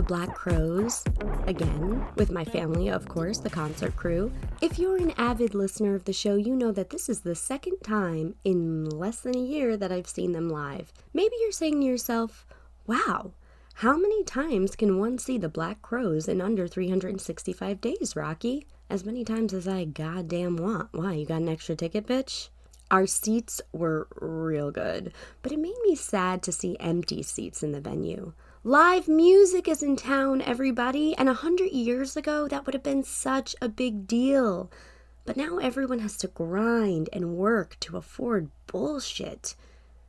the Black Crowes, again, with my family, of course, the concert crew. If you're an avid listener of the show, you know that this is the second time in less than a year that I've seen them live. Maybe you're saying to yourself, wow, how many times can one see the Black Crowes in under 365 days, Rocky? As many times as I goddamn want. Why, you got an extra ticket, bitch? Our seats were real good, but it made me sad to see empty seats in the venue. Live music is in town, everybody, and 100 years ago, that would have been such a big deal. But now everyone has to grind and work to afford bullshit.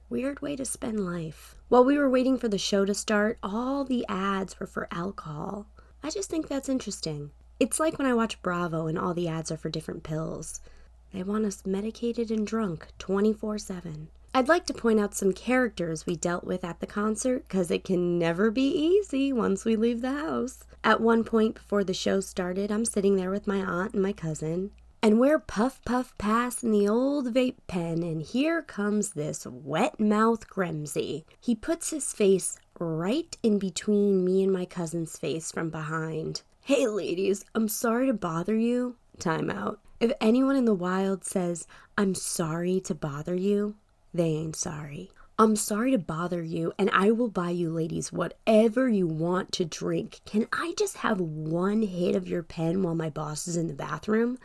Weird way to spend life. While we were waiting for the show to start, all the ads were for alcohol. I just think that's interesting. It's like when I watch Bravo and all the ads are for different pills. They want us medicated and drunk 24/7. I'd like to point out some characters we dealt with at the concert, because it can never be easy once we leave the house. At one point before the show started, I'm sitting there with my aunt and my cousin, and we're puff puff passing the old vape pen, and here comes this wet mouth Gremsy. He puts his face right in between me and my cousin's face from behind. Hey ladies, I'm sorry to bother you. Time out. If anyone in the wild says, I'm sorry to bother you, they ain't sorry. I'm sorry to bother you, and I will buy you ladies whatever you want to drink. Can I just have one hit of your pen while my boss is in the bathroom?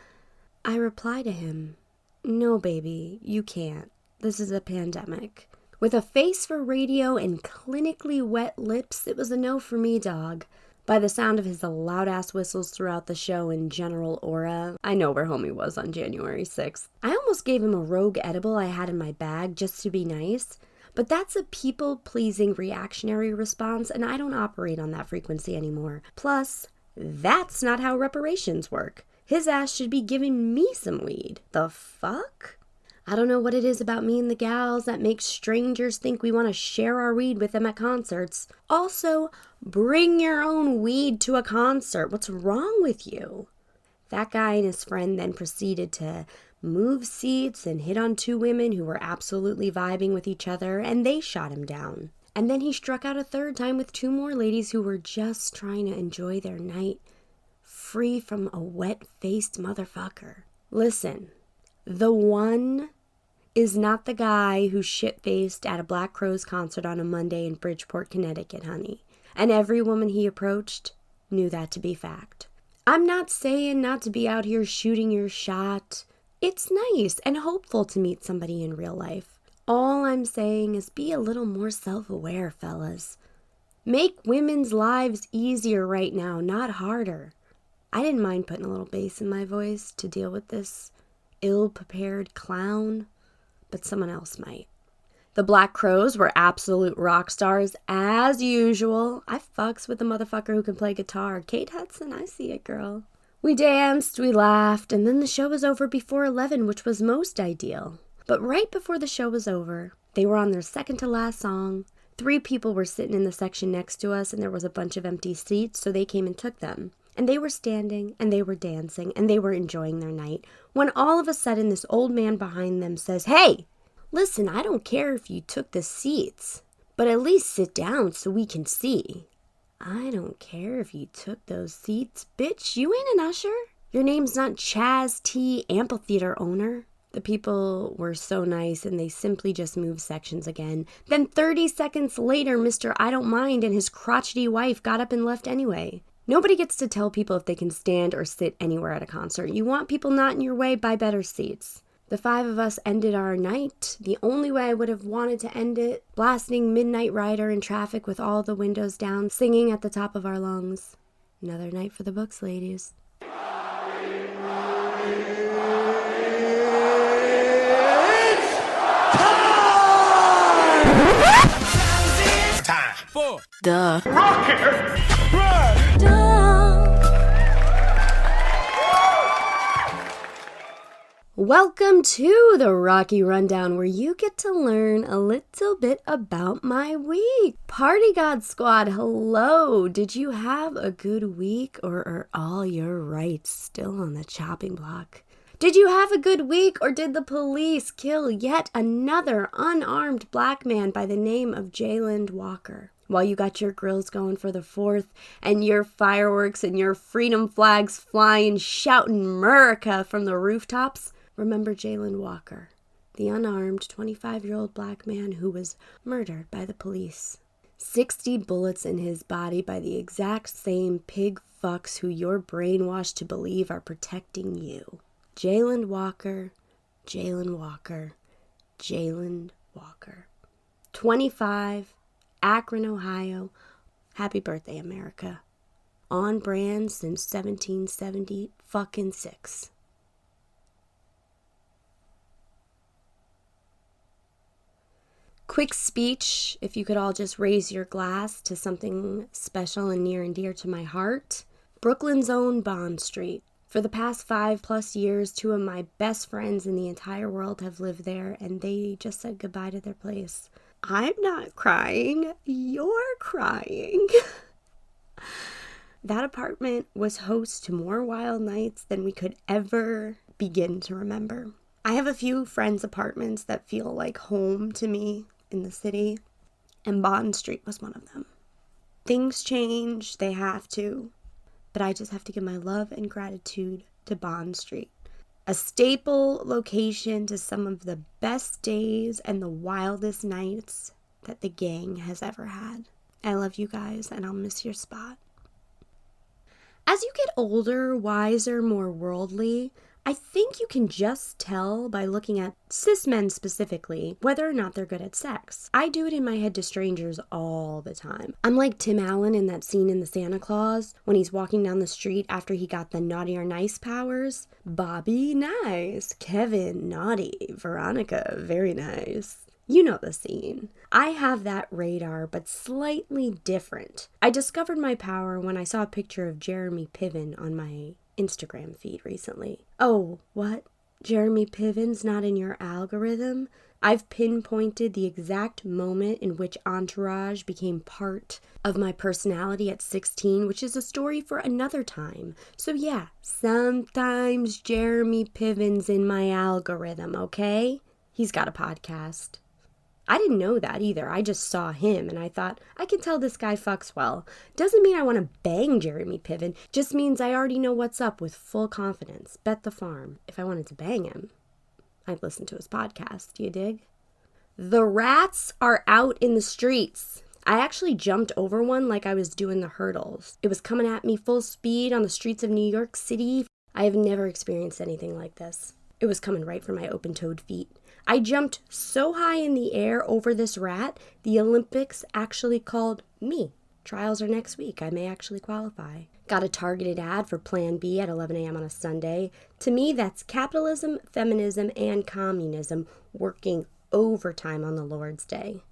I reply to him, no baby, you can't. This is a pandemic. With a face for radio and clinically wet lips, it was a no for me, dog. By the sound of his loud-ass whistles throughout the show and general aura, I know where homie was on January 6th. I almost gave him a rogue edible I had in my bag just to be nice, but that's a people-pleasing reactionary response, and I don't operate on that frequency anymore. Plus, that's not how reparations work. His ass should be giving me some weed. The fuck? I don't know what it is about me and the gals that makes strangers think we want to share our weed with them at concerts. Also, bring your own weed to a concert. What's wrong with you? That guy and his friend then proceeded to move seats and hit on two women who were absolutely vibing with each other, and they shot him down. And then he struck out a third time with two more ladies who were just trying to enjoy their night, free from a wet-faced motherfucker. Listen, the one is not the guy who shit-faced at a Black Crowes concert on a Monday in Bridgeport, Connecticut, honey. And every woman he approached knew that to be fact. I'm not saying not to be out here shooting your shot. It's nice and hopeful to meet somebody in real life. All I'm saying is be a little more self-aware, fellas. Make women's lives easier right now, not harder. I didn't mind putting a little bass in my voice to deal with this ill-prepared clown, but someone else might. The Black Crowes were absolute rock stars, as usual. I fucks with the motherfucker who can play guitar. Kate Hudson, I see it, girl. We danced, we laughed, and then the show was over before 11, which was most ideal. But right before the show was over, they were on their second to last song. 3 people were sitting in the section next to us, and there was a bunch of empty seats, so they came and took them. And they were standing, and they were dancing, and they were enjoying their night, when all of a sudden this old man behind them says, "Hey, listen, I don't care if you took the seats, but at least sit down so we can see." I don't care if you took those seats, bitch. You ain't an usher. Your name's not Chaz T, amphitheater owner. The people were so nice, and they simply just moved sections again. Then 30 seconds later, Mr. I Don't Mind and his crotchety wife got up and left anyway. Nobody gets to tell people if they can stand or sit anywhere at a concert. You want people not in your way, buy better seats. The 5 of us ended our night the only way I would have wanted to end it, blasting Midnight Rider in traffic with all the windows down, singing at the top of our lungs. Another night for the books, ladies. Time for Duh. Rocket! Welcome to the Rocky Rundown, where you get to learn a little bit about my week. Party God Squad, hello. Did you have a good week, or are all your rights still on the chopping block? Did you have a good week, or did the police kill yet another unarmed black man by the name of Jayland Walker? while you got your grills going for the 4th and your fireworks and your freedom flags flying, shouting America from the rooftops, remember Jayland Walker, the unarmed 25-year-old black man who was murdered by the police. 60 bullets in his body by the exact same pig fucks who you're brainwashed to believe are protecting you. Jayland Walker, Jayland Walker, Jayland Walker. 25, Akron, Ohio. Happy birthday, America. On brand since 1776. Quick speech, if you could all just raise your glass to something special and near and dear to my heart. Brooklyn's own Bond Street. For the past 5+ years, 2 of my best friends in the entire world have lived there, and they just said goodbye to their place. I'm not crying. You're crying. That apartment was host to more wild nights than we could ever begin to remember. I have a few friends' apartments that feel like home to me in the city, and Bond Street was one of them. Things change, they have to, but I just have to give my love and gratitude to Bond Street. A staple location to some of the best days and the wildest nights that the gang has ever had. I love you guys, and I'll miss your spot. As you get older, wiser, more worldly, I think you can just tell by looking at cis men specifically whether or not they're good at sex. I do it in my head to strangers all the time. I'm like Tim Allen in that scene in the Santa Claus when he's walking down the street after he got the naughty or nice powers. Bobby, nice. Kevin, naughty. Veronica, very nice. You know the scene. I have that radar, but slightly different. I discovered my power when I saw a picture of Jeremy Piven on my Instagram feed recently. Oh, what? Jeremy Piven's not in your algorithm? I've pinpointed the exact moment in which Entourage became part of my personality at 16, which is a story for another time. So yeah, sometimes Jeremy Piven's in my algorithm, okay? He's got a podcast. I didn't know that either. I just saw him and I thought, I can tell this guy fucks well. Doesn't mean I want to bang Jeremy Piven. Just means I already know what's up with full confidence. Bet the farm. If I wanted to bang him, I'd listen to his podcast. Do you dig? The rats are out in the streets. I actually jumped over one like I was doing the hurdles. It was coming at me full speed on the streets of New York City. I have never experienced anything like this. It was coming right for my open-toed feet. I jumped so high in the air over this rat, the Olympics actually called me. Trials are next week. I may actually qualify. Got a targeted ad for Plan B at 11 a.m. on a Sunday. To me, that's capitalism, feminism, and communism working overtime on the Lord's Day.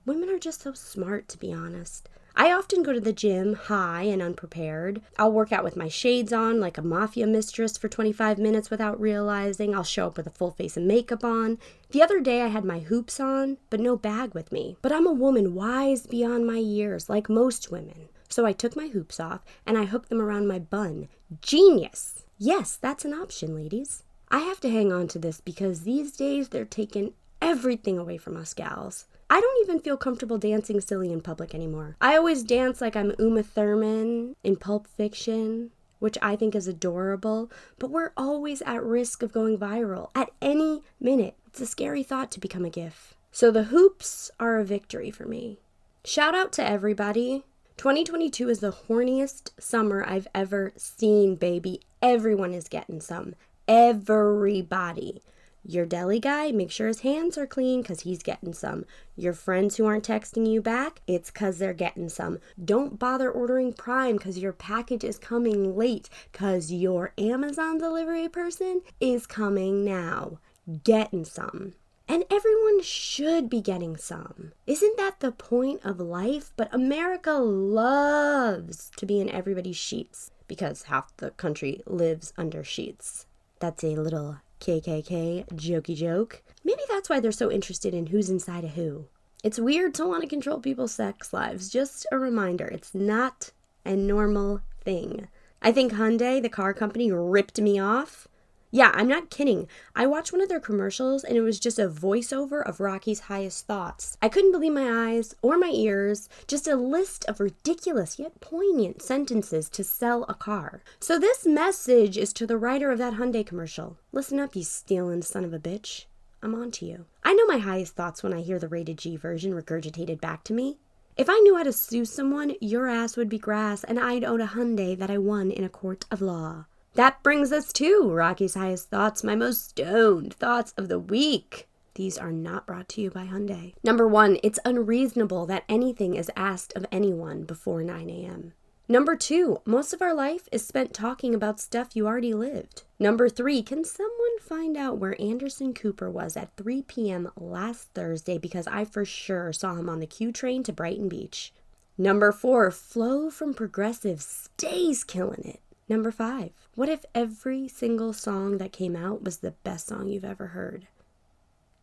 Women are just so smart, to be honest. I often go to the gym high and unprepared. I'll work out with my shades on like a mafia mistress for 25 minutes without realizing. I'll show up with a full face of makeup on. The other day I had my hoops on, but no bag with me. But I'm a woman wise beyond my years, like most women. So I took my hoops off and I hooked them around my bun. Genius! Yes, that's an option, ladies. I have to hang on to this because these days they're taking everything away from us gals. I don't even feel comfortable dancing silly in public anymore. I always dance like I'm Uma Thurman in Pulp Fiction, which I think is adorable, but we're always at risk of going viral at any minute. It's a scary thought to become a GIF. So the hoops are a victory for me. Shout out to everybody. 2022 is the horniest summer I've ever seen, baby. Everyone is getting some. Everybody. Your deli guy, make sure his hands are clean because he's getting some. Your friends who aren't texting you back, it's because they're getting some. Don't bother ordering Prime because your package is coming late because your Amazon delivery person is coming now. Getting some. And everyone should be getting some. Isn't that the point of life? But America loves to be in everybody's sheets because half the country lives under sheets. That's a little KKK jokey joke. Maybe that's why they're so interested in who's inside of who. It's weird to want to control people's sex lives. Just a reminder, it's not a normal thing. I think Hyundai, the car company, ripped me off. Yeah, I'm not kidding. I watched one of their commercials and it was just a voiceover of Rocky's highest thoughts. I couldn't believe my eyes or my ears, just a list of ridiculous yet poignant sentences to sell a car. So this message is to the writer of that Hyundai commercial. Listen up, you stealing son of a bitch. I'm on to you. I know my highest thoughts when I hear the rated G version regurgitated back to me. If I knew how to sue someone, your ass would be grass and I'd own a Hyundai that I won in a court of law. That brings us to Rocky's highest thoughts, my most stoned thoughts of the week. These are not brought to you by Hyundai. Number 1, it's unreasonable that anything is asked of anyone before 9 a.m. Number 2, most of our life is spent talking about stuff you already lived. Number 3, can someone find out where Anderson Cooper was at 3 p.m. last Thursday because I for sure saw him on the Q train to Brighton Beach. Number 4, Flo from Progressive stays killing it. Number 5, what if every single song that came out was the best song you've ever heard?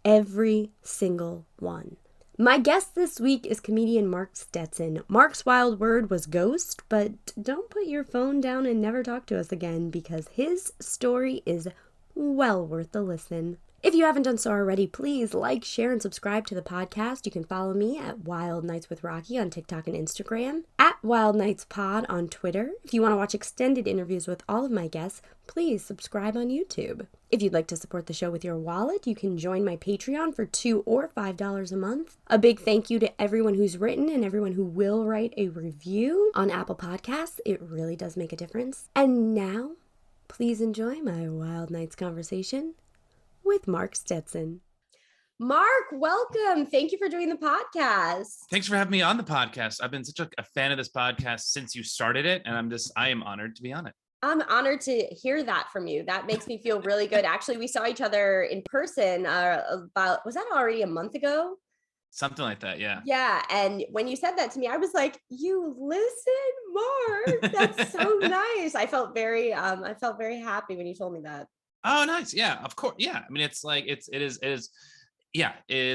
Every single one. My guest this week is comedian Mark Stetson. Mark's wild word was ghost, but don't put your phone down and never talk to us again because his story is well worth the listen. If you haven't done so already, please like, share, and subscribe to the podcast. You can follow me at Wild Nights with Rocky on TikTok and Instagram, at Wild Nights Pod on Twitter. If you want to watch extended interviews with all of my guests, please subscribe on YouTube. If you'd like to support the show with your wallet, you can join my Patreon for $2 or $5 a month. A big thank you to everyone who's written and everyone who will write a review on Apple Podcasts. It really does make a difference. And now, please enjoy my Wild Nights conversation with Mark Stetson. Mark, welcome. Thank you for doing the podcast. Thanks for having me on the podcast. I've been such a fan of this podcast since you started it, and I am honored to be on it. I'm honored to hear that from you. That makes me feel really good. Actually, we saw each other in person was that already a month ago? Something like that, yeah. Yeah, and when you said that to me, I was like, "You listen, Mark. That's so nice." I felt very happy when you told me that. Oh, nice. Yeah, of course. Yeah. I mean, it is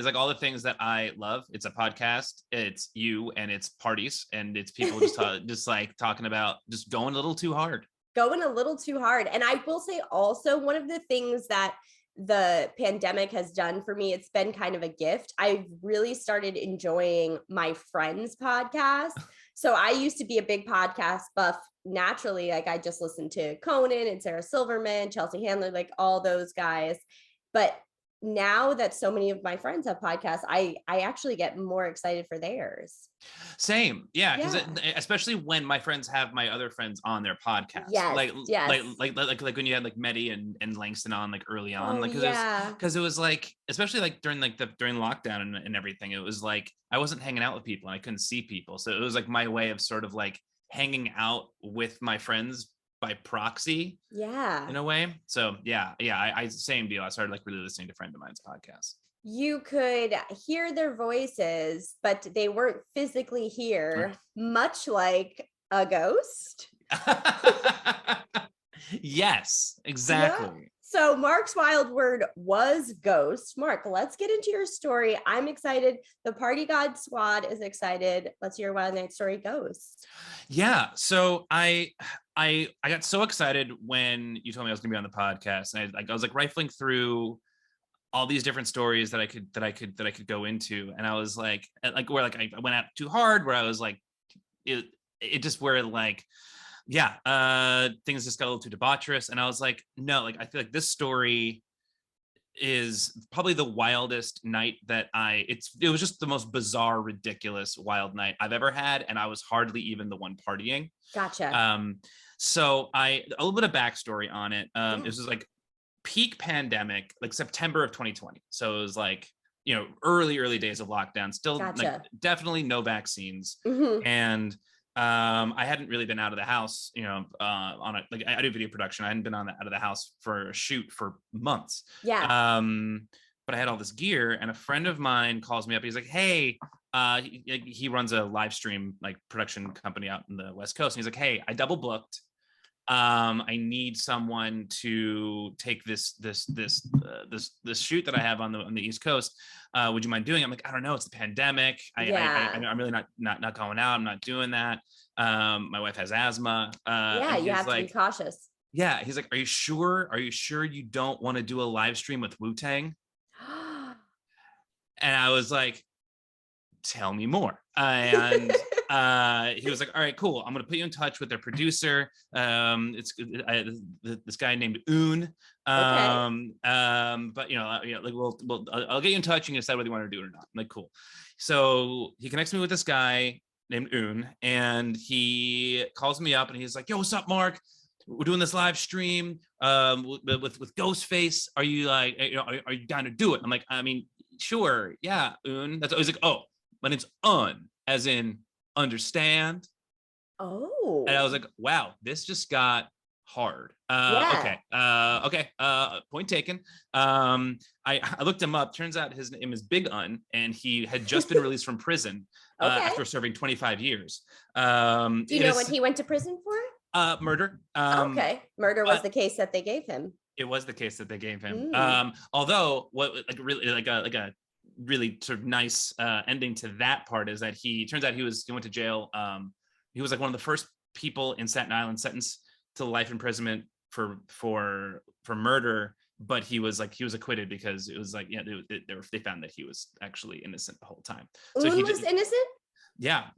like all the things that I love. It's a podcast, it's you, and it's parties, and it's people just like talking about just going a little too hard. And I will say also one of the things that the pandemic has done for me, it's been kind of a gift. I've really started enjoying my friends' podcasts. So I used to be a big podcast buff naturally. Like I just listened to Conan and Sarah Silverman, Chelsea Handler, like all those guys. But now that so many of my friends have podcasts, I actually get more excited for theirs. Same. Yeah. Because especially when my friends have my other friends on their podcast. Yes. Like when you had like Mehdi and Langston on like early on. Because it was like, especially like during lockdown and everything, it was like I wasn't hanging out with people and I couldn't see people. So it was like my way of sort of like hanging out with my friends by proxy, in a way. So I same deal. I started like really listening to friend of mine's podcasts. You could hear their voices, but they weren't physically here, much like a ghost. Yes, exactly. Yeah. So Mark's wild word was ghost. Mark, let's get into your story. I'm excited. The Party God squad is excited. Let's hear your wild night story, ghost. Yeah. So I got so excited when you told me I was going to be on the podcast, and I was like rifling through all these different stories that I could go into, and I was like where like I went out too hard, where I was like it just where like things just got a little too debaucherous, and I was like, no, like I feel like this story is probably the wildest night that it was just the most bizarre, ridiculous, wild night I've ever had, and I was hardly even the one partying. Gotcha. So a little bit of backstory on it. This was like peak pandemic, like September of 2020. So it was like, early days of lockdown, still like definitely no vaccines. Mm-hmm. And I hadn't really been out of the house, I do video production. I hadn't been out of the house for a shoot for months. Yeah. But I had all this gear, and a friend of mine calls me up. He's like, hey, he runs a live stream like production company out in the West Coast. And he's like, hey, I double booked. I need someone to take this shoot that I have on the East Coast. Would you mind doing it? I'm like, I don't know. It's the pandemic. I'm really not going out. I'm not doing that. My wife has asthma. You have to be cautious. Yeah, he's like, are you sure? Are you sure you don't want to do a live stream with Wu-Tang? And I was like, tell me more. And he was like, all right, cool. I'm going to put you in touch with their producer. It's this guy named Un. But like I'll get you in touch and you decide whether you want to do it or not. I'm like, cool. So he connects me with this guy named Un, and he calls me up and he's like, yo, what's up, Mark? We're doing this live stream with Ghostface. Are you like, are you down to do it? I'm like, I mean, sure, yeah, Un. That's always like, oh, my name's Un, as in understand. Oh. And I was like, wow, this just got hard. Okay. Point taken. I looked him up. Turns out his name is Big Un, and he had just been released from prison after serving 25 years. Do you know what he went to prison for? Murder. Murder was the case that they gave him. It was the case that they gave him. Although what like really like a really sort of nice ending to that part is that he went to jail. He was like one of the first people in Staten Island sentenced to life imprisonment for murder, but he was acquitted because it was like, yeah, they found that he was actually innocent the whole time. So he was innocent? Yeah.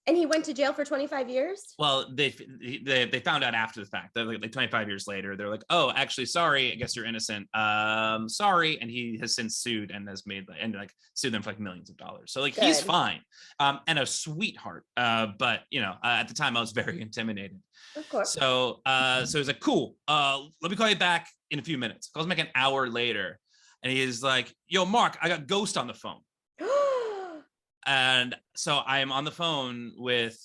And he went to jail for 25 years? Well, they found out after the fact. They're like 25 years later, they're like, oh, actually, sorry, I guess you're innocent. Sorry. And he has since sued and has sued them for like millions of dollars. So like, good. He's fine. And a sweetheart. But at the time I was very intimidated. Of course. So he's like, cool. Let me call you back in a few minutes. Calls me like an hour later. And he's like, yo, Mark, I got Ghost on the phone. And so I am on the phone with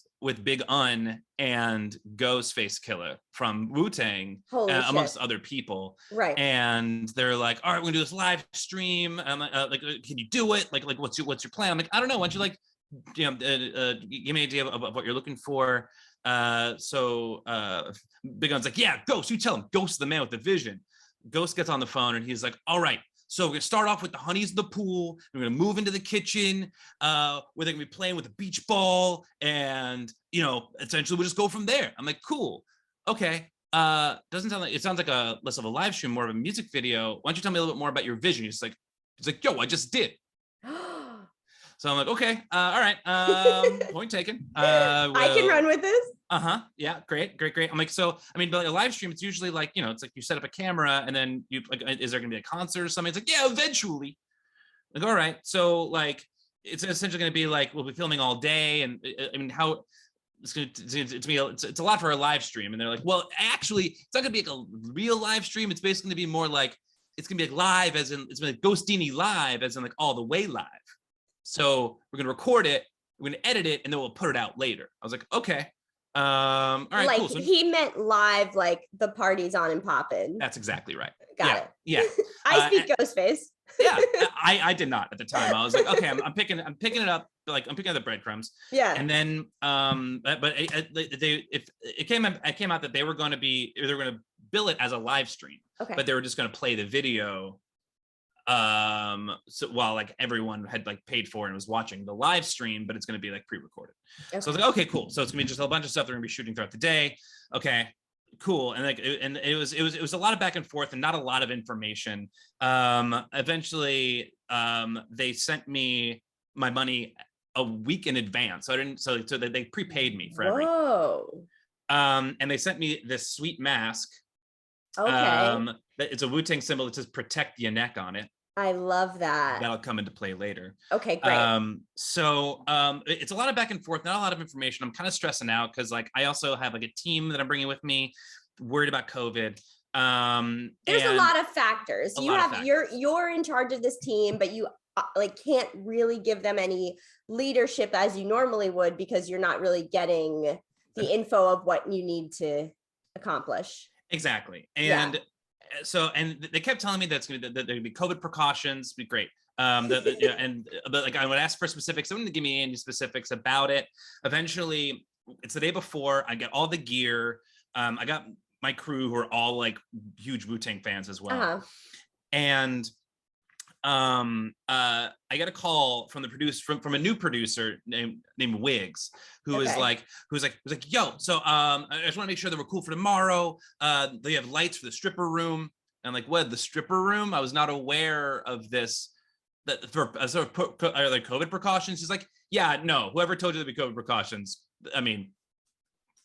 Big Un and Ghostface Killer from Wu-Tang, amongst other people. Right. And they're like, all right, we're gonna do this live stream. I'm like, can you do it? Like what's your plan? I'm like, I don't know. Why don't you like, give me an idea of what you're looking for. So Big Un's like, yeah, Ghost, you tell him. Ghost is the man with the vision. Ghost gets on the phone and he's like, all right. So we're gonna start off with the honeys in the pool. We're gonna move into the kitchen where they're gonna be playing with a beach ball, and essentially we'll just go from there. I'm like, cool, okay. Doesn't sound like, it sounds like a less of a live stream, more of a music video. Why don't you tell me a little bit more about your vision? He's like, yo, I just did. So I'm like, okay, all right, point taken. I can run with this. Yeah, great. I'm like, so, I mean, but a live stream, it's usually like, it's like you set up a camera and then you like, is there gonna be a concert or something? It's like, yeah, eventually. Like, all right. So like, it's essentially gonna be like, we'll be filming all day. And I mean, how it's a lot for a live stream. And they're like, well, actually, it's not gonna be like a real live stream. It's basically gonna be more like, it's gonna be like live as in, it's gonna be like Ghostini live as in like all the way live. So we're gonna record it, we're gonna edit it, and then we'll put it out later. I was like, okay. All right, like, cool. So he meant live, like the party's on and popping. That's exactly right. Got it. Yeah. I speak Ghostface. Yeah, I did not at the time. I was like, okay, I'm picking it up. Like, I'm picking up the breadcrumbs. Yeah. And then, but it came out that they were going to bill it as a live stream. Okay. But they were just going to play the video. So while like everyone had like paid for and was watching the live stream, but it's going to be like pre-recorded. Okay. So I was like, okay, cool. So it's gonna be just a bunch of stuff they're gonna be shooting throughout the day. Okay, cool. And like, and it was a lot of back and forth and not a lot of information. Eventually, they sent me my money a week in advance. So they prepaid me for everything. Whoa. And they sent me this sweet mask. Okay. It's a Wu-Tang symbol that says "Protect Your Neck" on it. I love that. That'll come into play later. Okay, great. So it's a lot of back and forth, not a lot of information. I'm kind of stressing out because like I also have like a team that I'm bringing with me, worried about COVID. There's a lot of factors. You're in charge of this team, but you like can't really give them any leadership as you normally would because you're not really getting the info of what you need to accomplish. Exactly. And so, and they kept telling me that there'd be COVID precautions, be great. But like I would ask for specifics. They wouldn't give me any specifics about it. Eventually, it's the day before. I get all the gear. I got my crew who are all like huge Wu-Tang fans as well. And I got a call from the producer from a new producer named Wiggs, who was like, yo, so I just want to make sure that we're cool for tomorrow. They have lights for the stripper room. And I'm like, what, the stripper room? I was not aware of this. That for are there COVID precautions? She's like, yeah, no, whoever told you there'd be COVID precautions, I mean,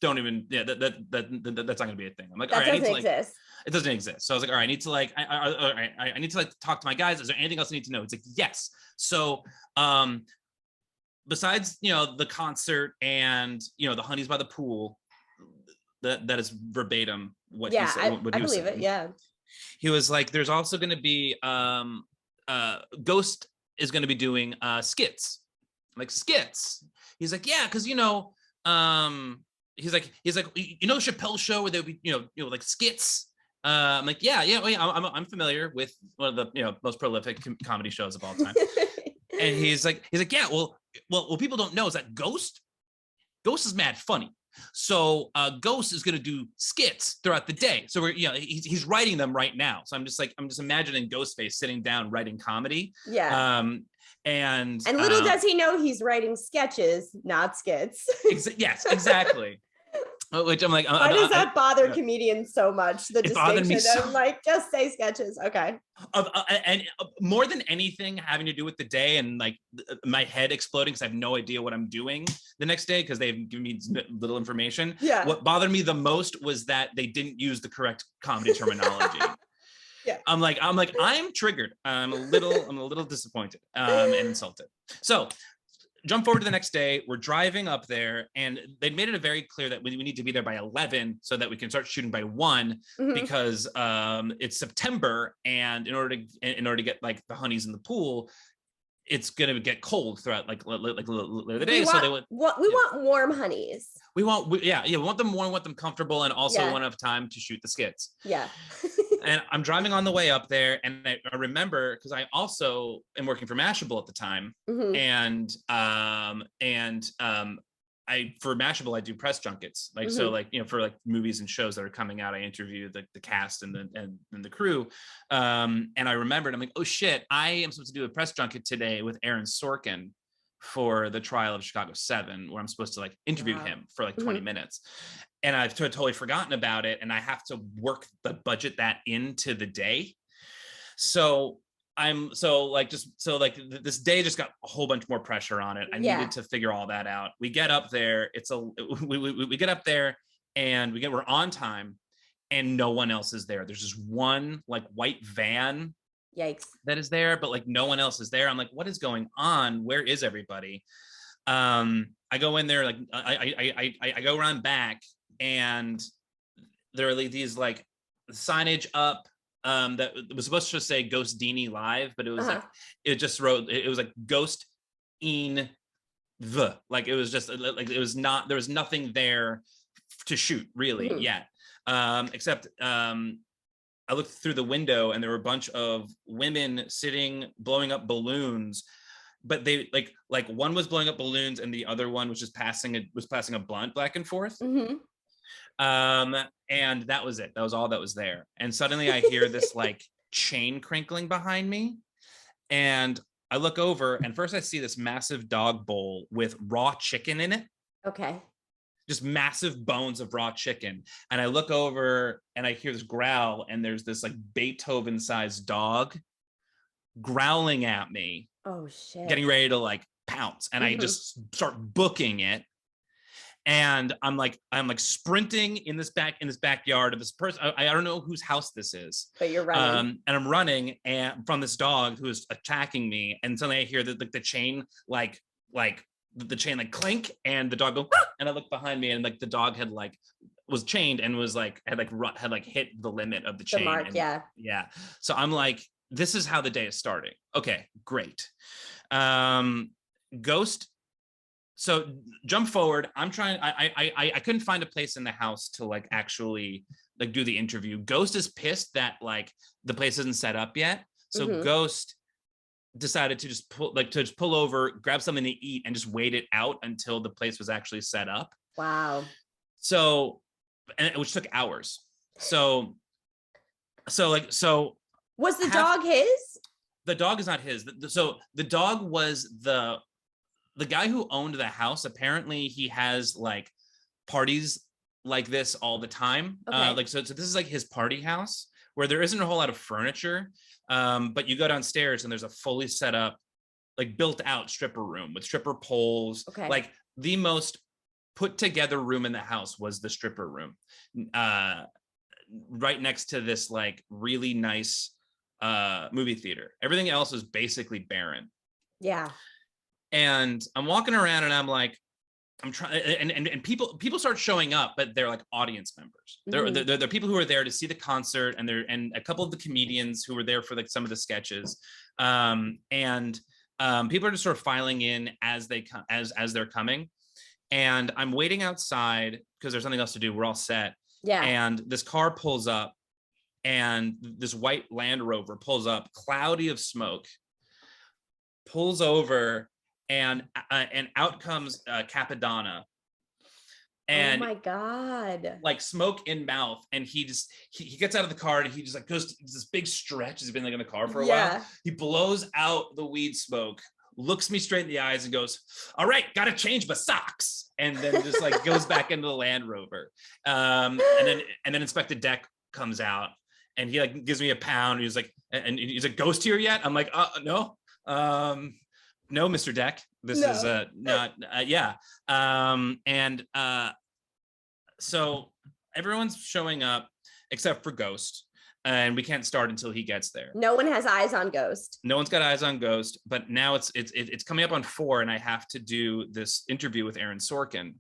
don't even, yeah, that's not gonna be a thing. I'm like, all right, I need to, like, it doesn't exist. So I was like, all right, I need to like, I need to like talk to my guys. Is there anything else I need to know? It's like, yes. So besides, you know, the concert and, you know, the honeys by the pool, that is verbatim what he said. I believe saying. It. Yeah. He was like, there's also going to be Ghost is going to be doing skits. I'm like, skits? He's like, yeah, because, you know, he's like, you know, Chappelle's show where there would be, you know, like skits. I'm like, yeah, I'm familiar with one of the, you know, most prolific comedy shows of all time. And he's like, yeah, well, what people don't know is that Ghost is mad funny. So Ghost is going to do skits throughout the day. So we're, you know, he's writing them right now. So I'm just imagining Ghostface sitting down writing comedy. Yeah. And little does he know he's writing sketches, not skits. Yes, exactly. Which I'm like, why does that bother comedians so much? The distinction of like, just say sketches. Okay. And more than anything having to do with the day and like my head exploding because I have no idea what I'm doing the next day because they've given me little information. Yeah. What bothered me the most was that they didn't use the correct comedy terminology. Yeah. I'm triggered. I'm a little disappointed and insulted. So jump forward to the next day. We're driving up there, and they made it very clear that we need to be there by 11 so that we can start shooting by 1 because it's September, and in order to get like the honeys in the pool, it's gonna get cold throughout like later the day. We want warm honeys. We want them warm, want them comfortable, and also want enough time to shoot the skits. Yeah. And I'm driving on the way up there, and I remember because I also am working for Mashable at the time, and for Mashable I do press junkets, like so, like, you know, for like movies and shows that are coming out, I interview the cast and the crew, and I remembered, I'm like, oh shit, I am supposed to do a press junket today with Aaron Sorkin for the trial of Chicago 7, where I'm supposed to like interview him for like 20 minutes. And I've totally forgotten about it. And I have to budget that into the day. So this day just got a whole bunch more pressure on it. I needed to figure all that out. We get up there. We get up there and we're on time and no one else is there. There's just one like white van. Yikes. That is there, but like no one else is there. I'm like, what is going on? Where is everybody? I go in there, like I go around back, and there are like these like signage up that was supposed to say Ghost Dini Live, but it was like it just wrote, it was like Ghost in the, like it was just like it was not, there was nothing there to shoot really yet, except I looked through the window and there were a bunch of women sitting blowing up balloons, but they like one was blowing up balloons and the other one was just passing a blunt back and forth. And that was it. That was all that was there. And suddenly I hear this like chain crinkling behind me, and I look over, and first I see this massive dog bowl with raw chicken in it. Okay. Just massive bones of raw chicken. And I look over and I hear this growl, and there's this like Beethoven-sized dog growling at me. Oh shit. Getting ready to like pounce. And I just start booking it. And I'm like sprinting in this backyard of this person. I don't know whose house this is. But you're running. And I'm running and from this dog who is attacking me. And suddenly I hear the chain like the chain like clink, and the dog go, and I look behind me, and like the dog had like was chained and was like had hit the limit of the chain. The mark, and, yeah. So I'm like, this is how the day is starting. Okay, great. Ghost. So jump forward. I'm trying. I couldn't find a place in the house to like actually like do the interview. Ghost is pissed that like the place isn't set up yet. So Ghost decided to just pull over, grab something to eat, and just wait it out until the place was actually set up. Wow. So, which took hours. So was the dog his? The dog is not his. So the dog was the guy who owned the house. Apparently he has like parties like this all the time. Okay. So this is like his party house where there isn't a whole lot of furniture. But you go downstairs and there's a fully set up, like built out stripper room with stripper poles. Okay. Like the most put together room in the house was the stripper room. Right next to this like really nice movie theater. Everything else is basically barren. Yeah. And I'm walking around and I'm like, I'm trying, and people start showing up, but they're like audience members. They're people who are there to see the concert, and a couple of the comedians who were there for like some of the sketches. People are just sort of filing in as they come, as they're coming. And I'm waiting outside because there's nothing else to do. We're all set. Yeah. And this car pulls up, and this white Land Rover pulls up, cloudy of smoke, pulls over, and out comes Capadonna. And oh my God, like smoke in mouth, and he gets out of the car and he just like goes this big stretch. He's been like in the car for a while. He blows out the weed smoke, looks me straight in the eyes and goes, "All right, gotta change my socks," and then just like goes back into the Land Rover. And then Inspector Deck comes out and he like gives me a pound. He's like, "Ghost here yet?" I'm like, "No, no, Mr. Deck. This is not yeah." So everyone's showing up except for Ghost. And we can't start until he gets there. No one has eyes on Ghost. No one's got eyes on Ghost, but now it's coming up on 4, and I have to do this interview with Aaron Sorkin.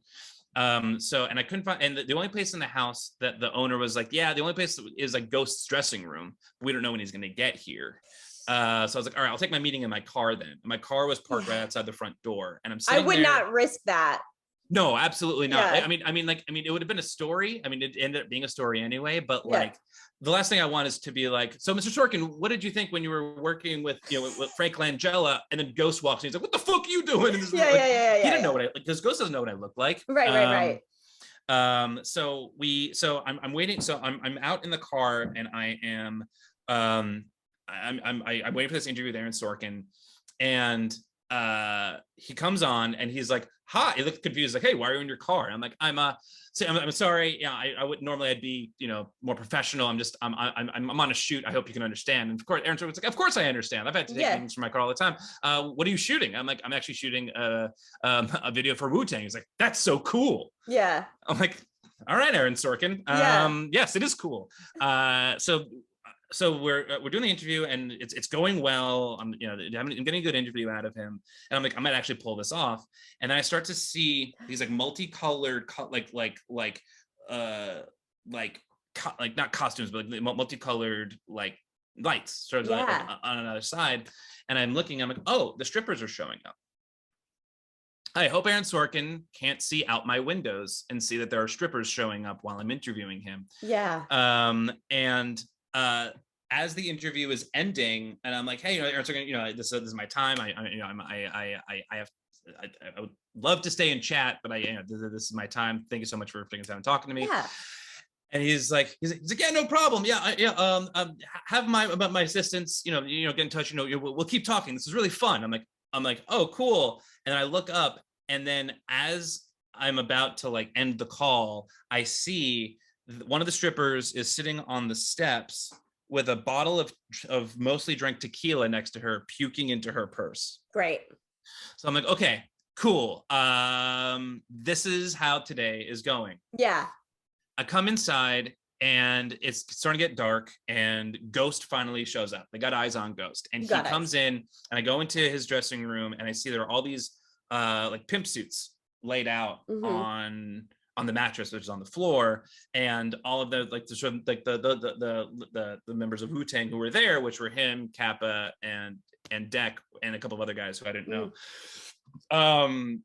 And I couldn't find, and the only place in the house that the owner was like, yeah, the only place is like Ghost's dressing room. We don't know when he's going to get here. So I was like, all right, I'll take my meeting in my car then. And my car was parked right outside the front door, and I'm sitting I would there. not risk that. No, absolutely not. Yeah. I mean, it would have been a story. I mean, it ended up being a story anyway, but like the last thing I want is to be like, so Mr. Sorkin, what did you think when you were working with Frank Langella? And then Ghost walks in, he's like, what the fuck are you doing? And he didn't know what I, because Ghost doesn't know what I look like. Right. So I'm waiting. So I'm out in the car, and I am, I'm waiting for this interview with Aaron Sorkin, and he comes on and he's like, "Hi." He looked confused, like, "Hey, why are you in your car?" And I'm like, I'm sorry. Yeah, I would normally I'd be more professional. I'm on a shoot. I hope you can understand. And of course, Aaron Sorkin's like, "Of course I understand. I've had to take things from my car all the time. What are you shooting?" I'm like, "I'm actually shooting a video for Wu-Tang." He's like, "That's so cool." Yeah. I'm like, "All right, Aaron Sorkin. Yes, it is cool." So we're doing the interview, and it's going well. I'm getting a good interview out of him, and I'm like, I might actually pull this off. And then I start to see these like multicolored, not costumes, but like multicolored like lights sort of like on another side. And I'm looking, I'm like, oh, the strippers are showing up. I hope Aaron Sorkin can't see out my windows and see that there are strippers showing up while I'm interviewing him. As the interview is ending, and I'm like, "Hey, Aaron Sorkin, this is my time. I would love to stay and chat, but this is my time. Thank you so much for taking time talking to me." And he's like, "Yeah, no problem. Have my assistants, get in touch. We'll keep talking. This is really fun." I'm like, "Oh, cool." And then I look up, and then as I'm about to like end the call, I see one of the strippers is sitting on the steps with a bottle of mostly drank tequila next to her, puking into her purse. Great. So I'm like, okay, cool. This is how today is going. Yeah. I come inside, and it's starting to get dark, and Ghost finally shows up. They got eyes on Ghost, and he comes in, and I go into his dressing room, and I see there are all these like pimp suits laid out on the mattress, which is on the floor, and all of the like the sort of like the members of Wu-Tang who were there, which were him, Kappa, and Deck, and a couple of other guys who I didn't know. And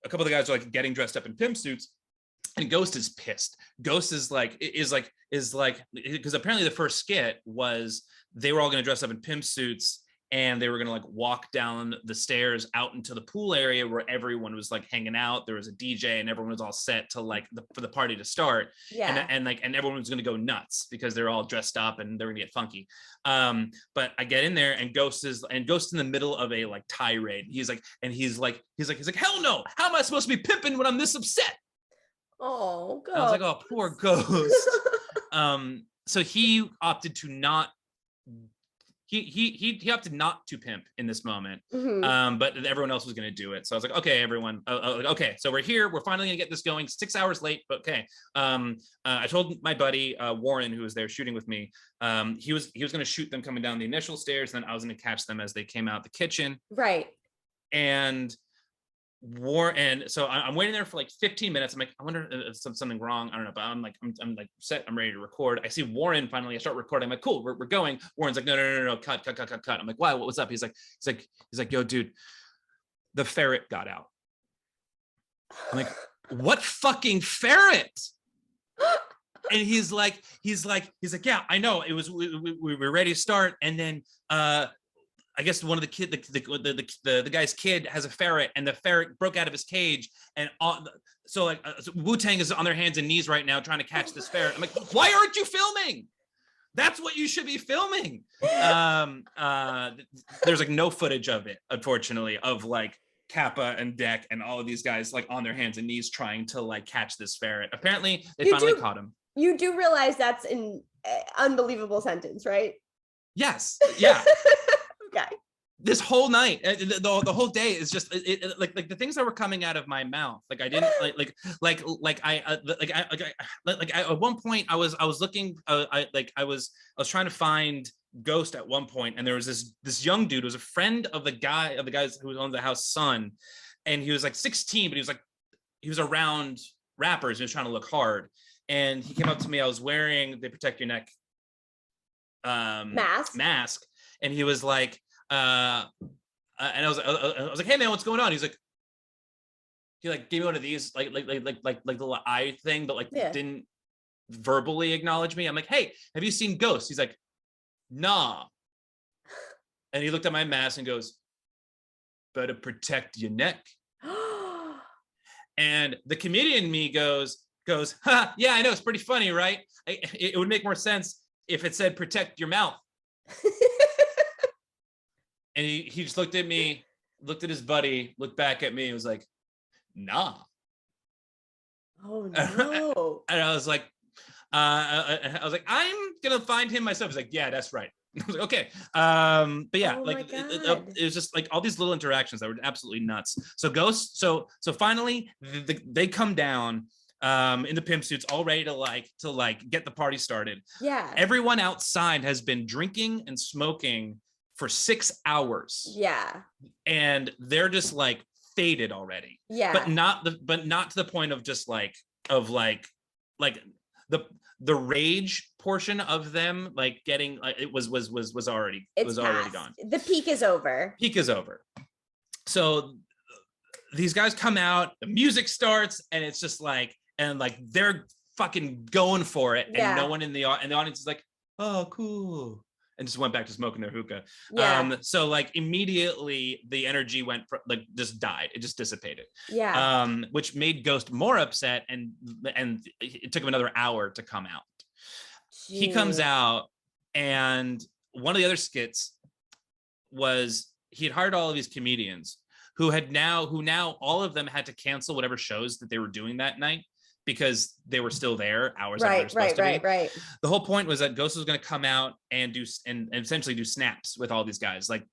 a couple of the guys are like getting dressed up in pimp suits, and Ghost is pissed. Ghost is like because apparently the first skit was they were all going to dress up in pimp suits and they were gonna like walk down the stairs out into the pool area where everyone was like hanging out. There was a DJ and everyone was all set to like for the party to start. Yeah. And everyone was gonna go nuts because they're all dressed up and they're gonna get funky. But I get in there and Ghost in the middle of a like tirade. He's like, hell no! How am I supposed to be pimping when I'm this upset? Oh, God. I was like, oh, poor Ghost. So he opted to not. He opted not to pimp in this moment, but everyone else was going to do it. So I was like, okay, everyone, okay, so we're here. We're finally going to get this going. 6 hours late, but okay. I told my buddy Warren, who was there shooting with me, he was going to shoot them coming down the initial stairs, and then I was going to catch them as they came out the kitchen. Right. And so I'm waiting there for like 15 minutes. I'm like, I wonder if something wrong. I don't know, but I'm like set. I'm ready to record. I see Warren finally. I start recording. I'm like, cool, we're going. Warren's like, no, cut. I'm like, why? What's up? He's like, yo, dude, the ferret got out. I'm like, what fucking ferret? And he's like, yeah, I know. It was we were ready to start, and then I guess one of the guy's kid has a ferret, and the ferret broke out of his cage, and so Wu-Tang is on their hands and knees right now trying to catch this ferret. I'm like, why aren't you filming? That's what you should be filming. There's like no footage of it, unfortunately, of like Kappa and Deck and all of these guys like on their hands and knees trying to like catch this ferret. Apparently, they finally caught him. You do realize that's an unbelievable sentence, right? Yes. Yeah. Okay. This whole night, the whole day is just like the things that were coming out of my mouth. Like I didn't at one point I was looking. I was trying to find Ghost at one point, and there was this young dude who was a friend of the guys who owned the house, son, and he was like 16, but he was around rappers. He was trying to look hard, and he came up to me. I was wearing the Protect Your Neck mask. And he was like, and I was like, hey man, what's going on? He's like, he like gave me one of these like the little eye thing, but like didn't verbally acknowledge me. I'm like, hey, have you seen Ghost? He's like, nah. And he looked at my mask and goes, better protect your neck. And the comedian in me goes, ha, yeah, I know, it's pretty funny, right? It would make more sense if it said protect your mouth. And he just looked at me, looked at his buddy, looked back at me, and was like, nah. Oh no. And I was like, I'm gonna find him myself. He's like, yeah, that's right. I was like, okay. But yeah, it was just like all these little interactions that were absolutely nuts. So Ghost, so finally they come down in the pimp suits, all ready to get the party started. Yeah. Everyone outside has been drinking and smoking for 6 hours. Yeah. And they're just like faded already. Yeah. But not to the point of just like the rage portion of them like getting it was already gone. The peak is over. So these guys come out, the music starts, and it's just like, and like they're fucking going for it, and no one in the audience is like, oh cool, and just went back to smoking their hookah. Yeah. So like immediately the energy went just died. It just dissipated. Yeah. Which made Ghost more upset, and it took him another hour to come out. Jeez. He comes out, and one of the other skits was he had hired all of these comedians who now all of them had to cancel whatever shows that they were doing that night because they were still there hours after they were supposed to be. Right. The whole point was that Ghost was going to come out and do and essentially do snaps with all these guys. Like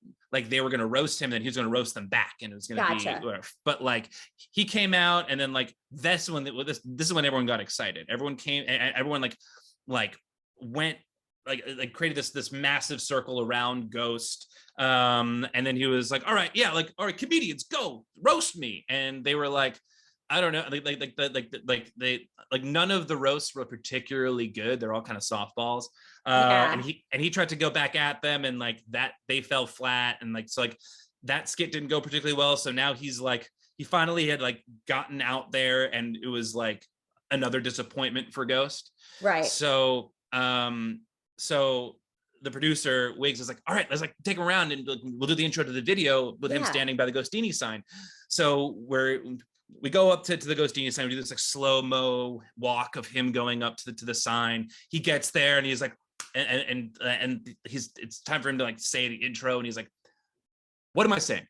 they were going to roast him, then he was going to roast them back, and it was going to be whatever. But like he came out, and then like this is when everyone got excited. Everyone came, and everyone went created this massive circle around Ghost. And then he was like, all right, all right, comedians, go roast me. And they were like, I don't know, none of the roasts were particularly good. They're all kind of softballs. And he tried to go back at them, and like that they fell flat, and so that skit didn't go particularly well. So now he's like, he finally had gotten out there, and it was like another disappointment for Ghost. Right. So the producer Wiggs is like, all right, let's like take him around and we'll do the intro to the video with him standing by the Ghostini sign. So we go up to the Ghostini sign, we do this like slow-mo walk of him going up to the sign. He gets there and he's like, and it's time for him to like say the intro, and he's like, what am I saying?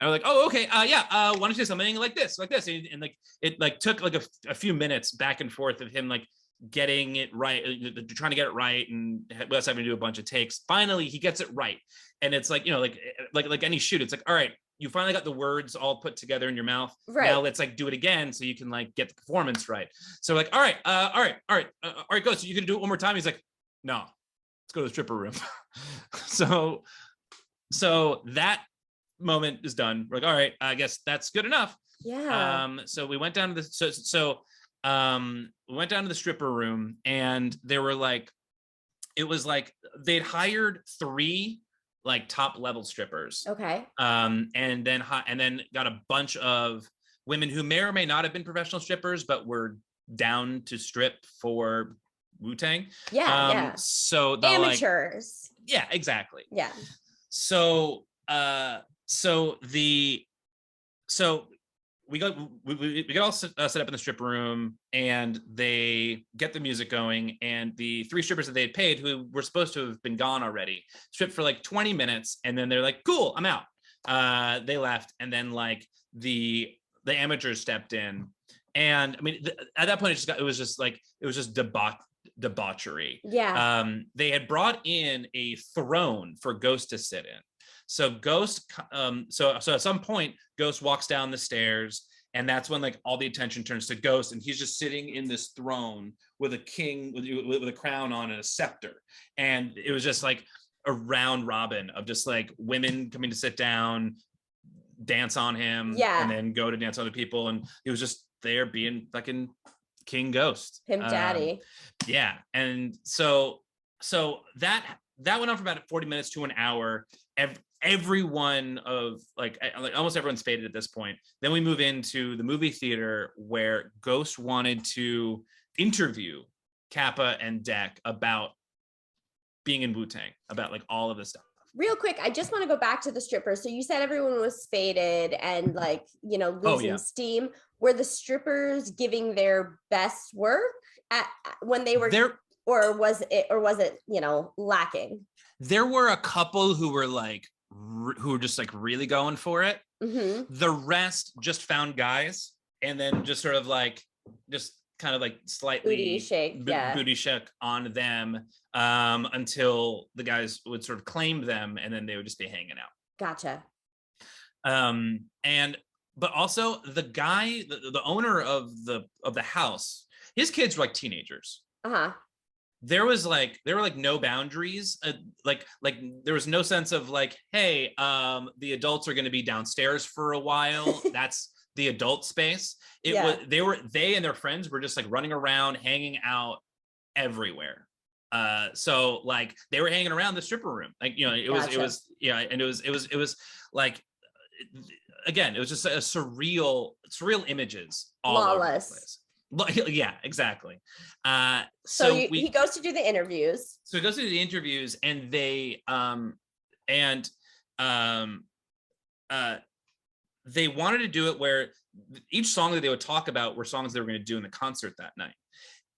And we're like, oh, okay, why don't you say something like this, and like it like took like a few minutes back and forth of him like getting it right, trying to get it right, and us having to do a bunch of takes. Finally, he gets it right, and it's like, you know, like any shoot, it's like, all right, you finally got the words all put together in your mouth. Right. Now let's like do it again so you can like get the performance right. So like, all right, go. So you can do it one more time. He's like, no, let's go to the stripper room. So that moment is done. We're like, all right, I guess that's good enough. Yeah. So we went down to the we went down to the stripper room, and there were like, it was like they'd hired 3 like top level strippers. Okay. And then got a bunch of women who may or may not have been professional strippers, but were down to strip for Wu-Tang. Yeah. So the amateurs. Like, yeah, exactly. Yeah. So we get all set up in the stripper room, and they get the music going, and the 3 strippers that they had paid, who were supposed to have been gone already, stripped for like 20 minutes, and then they're like, cool, I'm out. They left, and then like the amateurs stepped in, and I mean at that point it was just debauchery. Yeah. They had brought in a throne for Ghost to sit in. So Ghost, so at some point, Ghost walks down the stairs, and that's when like all the attention turns to Ghost, and he's just sitting in this throne with a king with a crown on and a scepter, and it was just like a round robin of just like women coming to sit down, dance on him, and then go to dance on other people, and he was just there being fucking King Ghost, him daddy. Yeah, and so that went on for about 40 minutes to an hour. Everyone of like almost everyone's faded at this point. Then we move into the movie theater where Ghost wanted to interview Kappa and Deck about being in Wu-Tang, about like all of this stuff. Real quick, I just want to go back to the strippers. So you said everyone was faded and like, you know, losing steam. Were the strippers giving their best work when they were there, or was it, you know, lacking? There were a couple who were just like really going for it. Mm-hmm. The rest just found guys, and then just sort of like just kind of like slightly booty shake on them until the guys would sort of claim them, and then they would just be hanging out. Gotcha. But also the guy, the owner of the house, his kids were like teenagers. Uh-huh. There were no boundaries. Like there was no sense of like, hey, the adults are going to be downstairs for a while. That's the adult space. They and their friends were just like running around, hanging out everywhere. So like they were hanging around the stripper room. Like, you know, it was like, again, it was just a surreal images all over the place. Yeah, exactly. So he goes to do the interviews. So he goes to do the interviews, and they they wanted to do it where each song that they would talk about were songs they were going to do in the concert that night.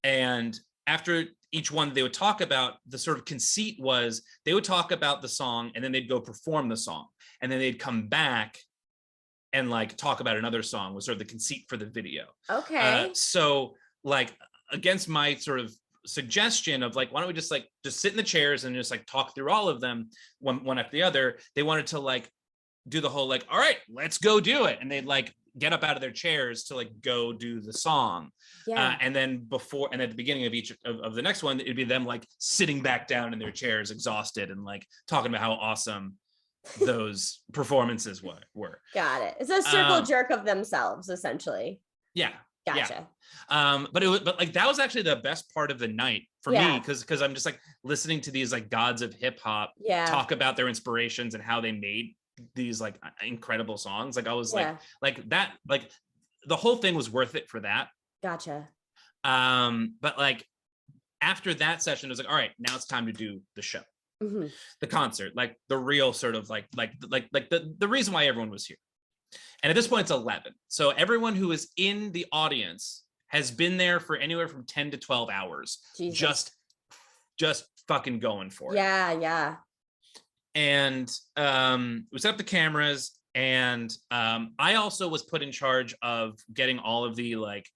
And after each one they would talk about, the sort of conceit was they would talk about the song, and then they'd go perform the song, and then they'd come back and like talk about another song, was sort of the conceit for the video. Okay. So like against my sort of suggestion of like, why don't we just sit in the chairs and just like talk through all of them one after the other, they wanted to like do the whole like, all right, let's go do it. And they'd like get up out of their chairs to like go do the song. Yeah. And then at the beginning of each of the next one, it'd be them like sitting back down in their chairs, exhausted, and like talking about how awesome those performances were. Got it. It's a circle jerk of themselves, essentially. Yeah. Gotcha. Yeah. But like that was actually the best part of the night for me, because I'm just like listening to these like gods of hip hop talk about their inspirations and how they made these like incredible songs. Like I was like that, like the whole thing was worth it for that. Gotcha. But like after that session, it was like, all right, now it's time to do the show, Mm-hmm. the concert, like the real sort of like the reason why everyone was here. And at this point, it's 11. So everyone who is in the audience has been there for anywhere from 10 to 12 hours, Jesus. just fucking going for it. Yeah. And we set up the cameras, and I also was put in charge of getting all of the like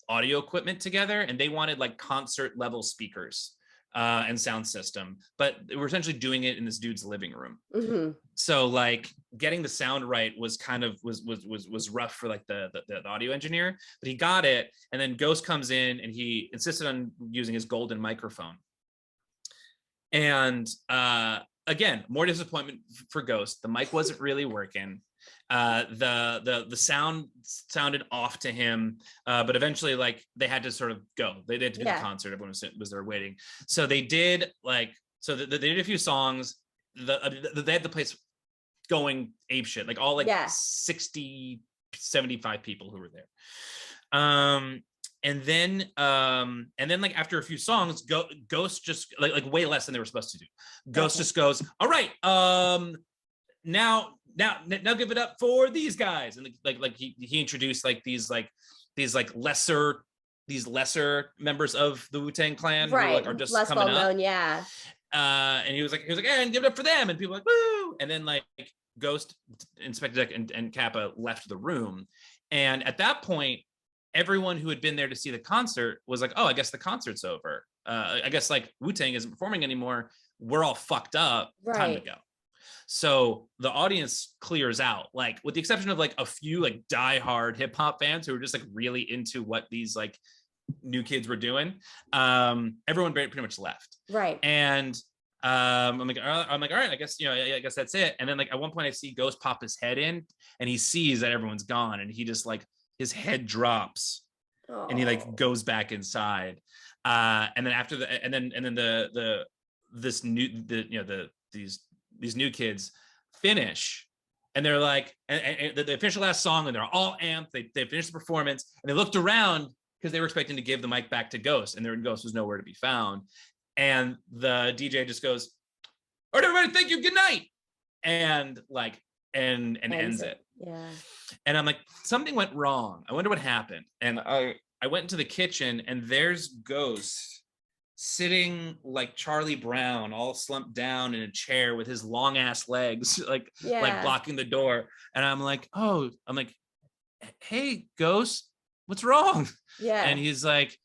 audio equipment together, and they wanted like concert level speakers and sound system, but we're essentially doing it in this dude's living room. Mm-hmm. So like getting the sound right was kind of was rough for like the audio engineer, but he got it. And then Ghost comes in and he insisted on using his golden microphone. And again, more disappointment for Ghost. The mic wasn't really working. The sound sounded off to him, but eventually like they had to sort of go. They had to do the concert. Everyone was there waiting. So they did like, they did a few songs. They had the place going apeshit, like all like 60, 75 people who were there. And then like after a few songs, Ghost just like way less than they were supposed to do. Ghost just goes, all right, now give it up for these guys. And like he introduced like these lesser members of the Wu-Tang Clan, right, who like are just less coming well known, and he was like, and give it up for them, and people were like, woo. And then like Ghost, Inspector Deck, and Kappa left the room, and at that point, everyone who had been there to see the concert was like, oh, I guess the concert's over. I guess like Wu-Tang isn't performing anymore. We're all fucked up. Right. Time to go. So the audience clears out, like with the exception of like a few like diehard hip hop fans who were just like really into what these like new kids were doing. Everyone pretty much left. Right. And I'm like, all right, I guess, I guess that's it. And then like at one point I see Ghost pop his head in, and he sees that everyone's gone, and he just like, his head drops. Oh. And he like goes back inside. And then after these new kids finish, and they're like, and they finish the last song, and they're all amped. They finished the performance, and they looked around because they were expecting to give the mic back to Ghost, and their Ghost was nowhere to be found. And the DJ just goes, all right, everybody, thank you, good night. And like, and ends it. Yeah. And I'm like, something went wrong. I wonder what happened. And I went into the kitchen, and there's Ghost sitting like Charlie Brown, all slumped down in a chair with his long ass legs, like blocking the door. And I'm like, hey, Ghost, what's wrong? Yeah. And he's like,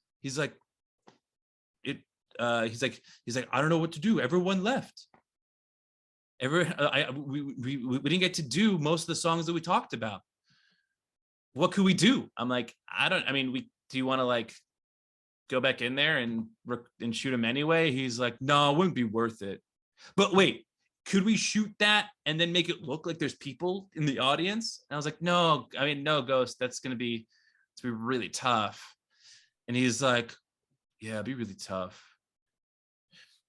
I don't know what to do. Everyone left. We didn't get to do most of the songs that we talked about. What could we do? I'm like, do you want to like go back in there and shoot him anyway? He's like, no, it wouldn't be worth it. But wait, could we shoot that and then make it look like there's people in the audience? And I was like, no, Ghost, it's gonna be really tough. And he's like, yeah, it'd be really tough.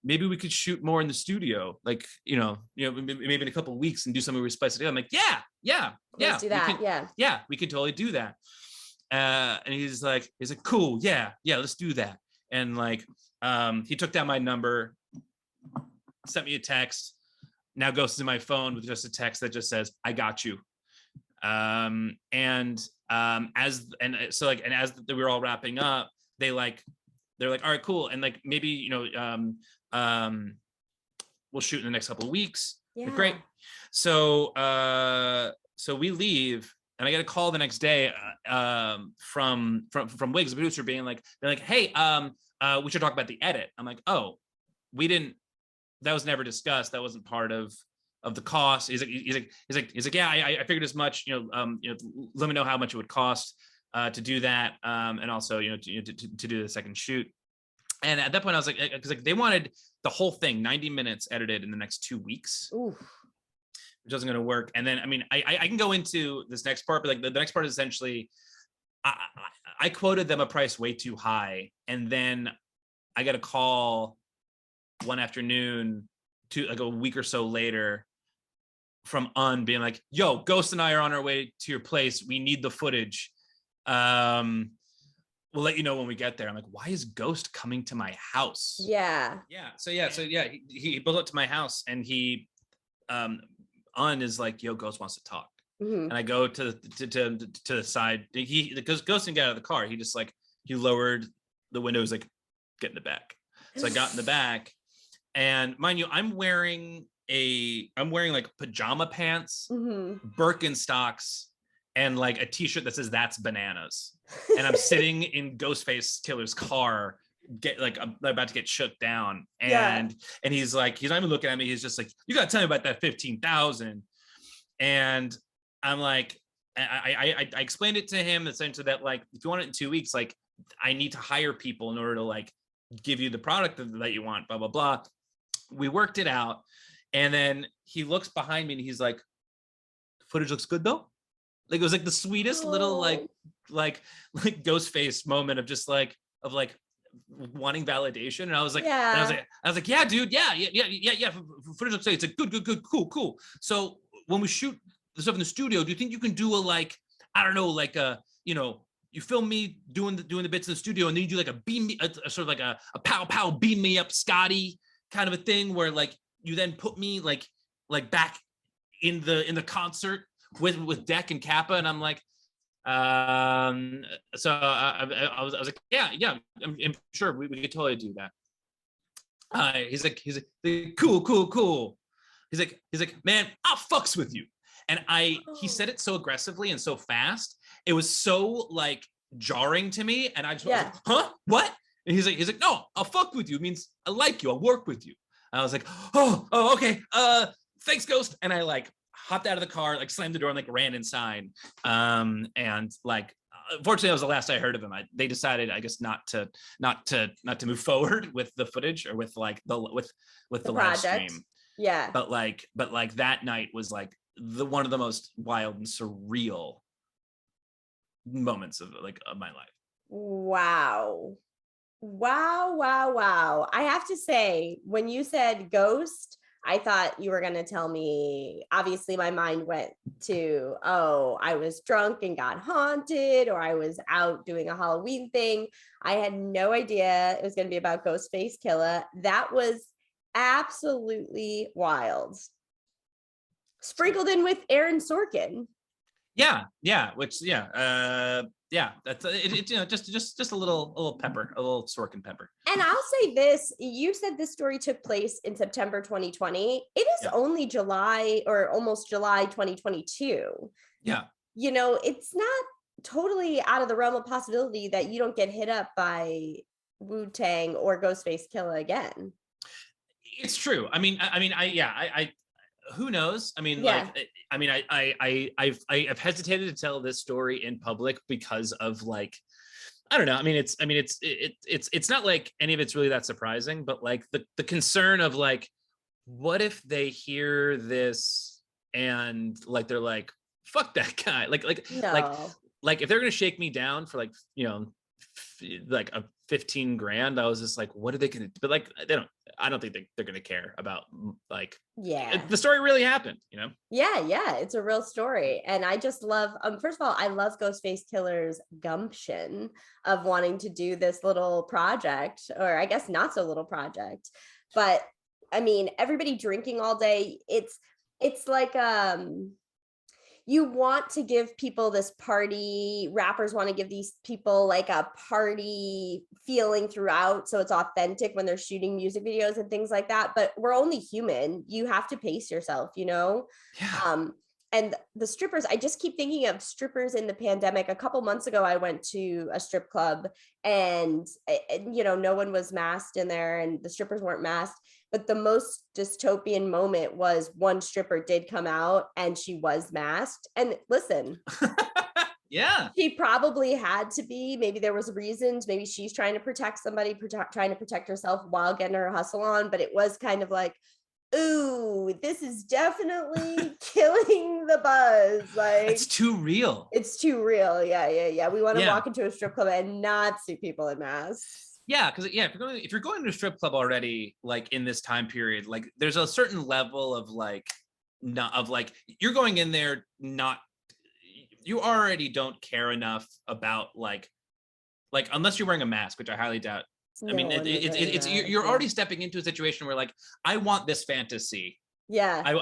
Maybe we could shoot more in the studio, like, maybe in a couple of weeks and do something where we spice it up. I'm like, yeah. Let's do that. Yeah, we could totally do that. And he's like, cool. Yeah, let's do that. And like, he took down my number, sent me a text. Now Ghost is in my phone with just a text that just says, I got you. As we were all wrapping up, they're like, all right, cool. And like, maybe, we'll shoot in the next couple of weeks. Yeah. Great. So we leave, and I get a call the next day from Wiggs, the producer, being like, they're like, hey, we should talk about the edit. I'm like, oh, that was never discussed. That wasn't part of the cost. He's like, yeah, I figured as much. Let me know how much it would cost to do that, and also to do the second shoot. And at that point, I was like, because like they wanted the whole thing 90 minutes edited in the next 2 weeks. Oof. Which wasn't going to work. And then, I can go into this next part, but like the next part is essentially, I quoted them a price way too high, and then I got a call one afternoon, like a week or so later, from being like, yo, Ghost and I are on our way to your place. We need the footage. we'll let you know when we get there. I'm like, why is Ghost coming to my house? Yeah. So he pulled up to my house, and he is like, yo, Ghost wants to talk. And I go to the side. Because Ghost didn't get out of the car. He just like, he lowered the windows, like, get in the back. So I got in the back, and mind you, I'm wearing like pajama pants, Birkenstocks, and like a t-shirt that says "That's Bananas." And I'm sitting in Ghostface Killer's car, I'm about to get shook down. And he's not even looking at me. He's just like, you gotta tell me about that 15,000. And I'm like, I explained it to him essentially that, like, if you want it in 2 weeks, like, I need to hire people in order to like give you the product that you want, blah, blah, blah. We worked it out. And then he looks behind me and he's like, footage looks good though. Like, it was like the sweetest little like Ghostface moment of just like wanting validation. And I was like, yeah, dude, yeah. Footage looks good. It's like good, cool. So when we shoot the stuff in the studio, do you think you can do a, like, I don't know, like a, you know, you film me doing the bits in the studio, and then you do like a beam me, a sort of like a pow beam me up Scotty kind of a thing, where like you then put me like back in the concert with Deck and Kappa. And I'm like, so I was like, yeah, I'm sure we could totally do that. He's like, cool. He's like, man, I'll fucks with you. And he said it so aggressively and so fast. It was so like jarring to me. And I just was like, huh? What? And he's like, no, I'll fuck with you. It means I like you. I'll work with you. And I was like, oh, okay. Thanks, Ghost. And I like hopped out of the car, like slammed the door and like ran inside. And like, fortunately, that was the last I heard of him. They decided, I guess, not to move forward with the footage, or with like the live stream. Yeah. But like that night was like one of the most wild and surreal moments of my life. Wow. I have to say, when you said Ghost, I thought you were going to tell me, obviously my mind went to, oh, I was drunk and got haunted, or I was out doing a Halloween thing. I had no idea it was going to be about Ghostface Killer. That was absolutely wild. Sprinkled in with Aaron Sorkin. Yeah, that's it, you know, just a little pepper, a little Sorkin pepper. And I'll say this, you said this story took place in September 2020. It is only July, or almost July 2022. Yeah. You know, it's not totally out of the realm of possibility that you don't get hit up by Wu-Tang or Ghostface Killah again. It's true. I mean, who knows? I mean, I've hesitated to tell this story in public because of, like, I don't know. I mean, it's not like any of it's really that surprising, but like the concern of like, what if they hear this and like they're like, fuck that guy, like if they're gonna shake me down for like, you know, like a 15 grand, I was just like, what are they gonna do? But like, I don't think they're gonna care about, like, the story really happened, you know? Yeah, it's a real story. And I just love, first of all, I love Ghostface Killer's gumption of wanting to do this little project, or I guess not so little project, but I mean, everybody drinking all day, it's like, you want to give people this party, rappers want to give these people like a party feeling throughout, so it's authentic when they're shooting music videos and things like that, but we're only human. You have to pace yourself, you know? Yeah. And the strippers, I just keep thinking of strippers in the pandemic. A couple months ago, I went to a strip club and you know, no one was masked in there and the strippers weren't masked. But the most dystopian moment was one stripper did come out and she was masked. And listen, yeah, she probably had to be. Maybe there was reasons. Maybe she's trying to protect somebody, trying to protect herself while getting her hustle on. But it was kind of like, ooh, this is definitely killing the buzz. Like, it's too real. It's too real. Yeah. We want to walk into a strip club and not see people in masks. Yeah, because if you're going to a strip club already, like in this time period, like there's a certain level of like, not of like, you're going in there, not, you already don't care enough about like like, unless you're wearing a mask, which I highly doubt. I mean, you're already stepping into a situation where like, I want this fantasy. Yeah. I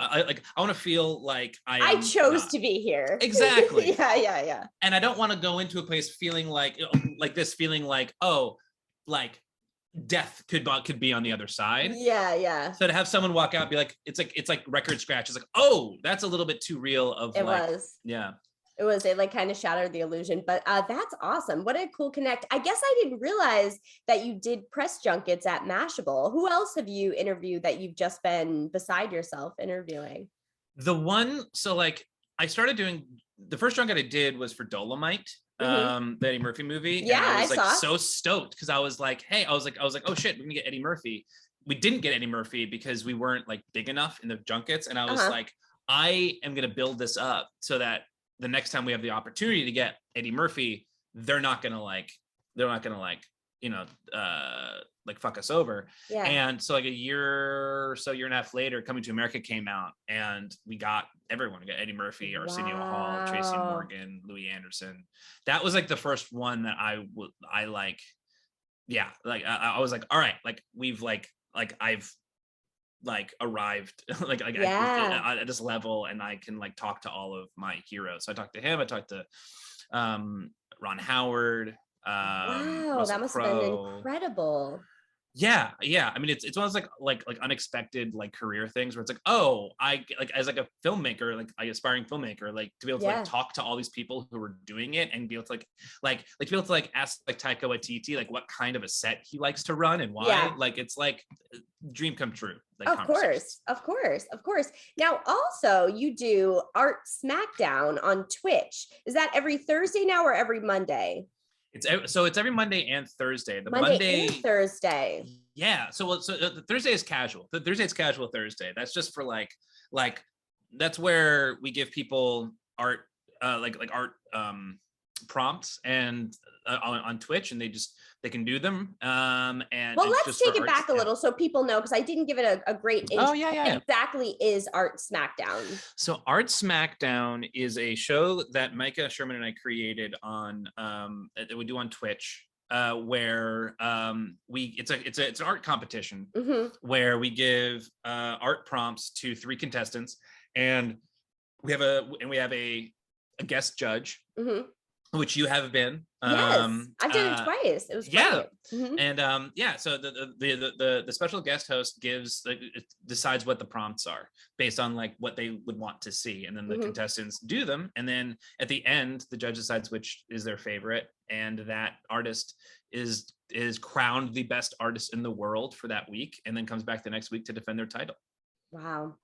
want to feel like I chose to be here. Exactly. Yeah. And I don't want to go into a place feeling like oh, like death could be on the other side. Yeah. So to have someone walk out and be like, it's like record scratch. It's like, oh, that's a little bit too real of it like, was. Yeah. It like kind of shattered the illusion, but that's awesome. What a cool connect. I guess I didn't realize that you did press junkets at Mashable. Who else have you interviewed that you've just been beside yourself interviewing? So like I started doing, the first junket I did was for Dolomite, the Eddie Murphy movie. Yeah, and I was I saw. so stoked because I was like, hey, I was like, oh shit, we're gonna get Eddie Murphy. We didn't get Eddie Murphy because we weren't like big enough in the junkets. And I was like, I am gonna build this up so that the next time we have the opportunity to get Eddie Murphy, they're not gonna like, like fuck us over. Yeah. And so like a year and a half later, Coming to America came out, and we got everyone. We got Eddie Murphy, Arsenio Hall, Tracy Morgan, Louis Anderson. That was like the first one that I like. Yeah, like I was like, all right, like we've I've like arrived at this level, and I can like talk to all of my heroes. So I talked to him. I talked to Ron Howard. Wow, that must have been incredible. Yeah. I mean, it's one of those like unexpected like career things where it's like, oh, I like as like a filmmaker, like I aspiring filmmaker, like to be able to like talk to all these people who are doing it and be able to like to be able to like ask like Taika Waititi like what kind of a set he likes to run and why. Yeah. Like it's like dream come true. Like, of course. Now, also you do Art Smackdown on Twitch. Is that every Thursday now or every Monday? It's every Monday and Thursday. The Monday and Thursday. Yeah. So the Thursday is casual. The Thursday is casual Thursday. That's just for like that's where we give people art like art prompts and on Twitch, and they can do them. And well, let's take it back a little so people know, because I didn't give it a great intro. Oh yeah. Exactly is Art Smackdown? So Art Smackdown is a show that Micah Sherman and I created on that we do on Twitch, where it's an art competition where we give art prompts to 3 contestants, and we have a guest judge. Which you have been. Yes, I've done it twice. It was great. And so the special guest host decides what the prompts are based on like what they would want to see, and then the contestants do them, and then at the end the judge decides which is their favorite, and that artist is crowned the best artist in the world for that week, and then comes back the next week to defend their title. Wow.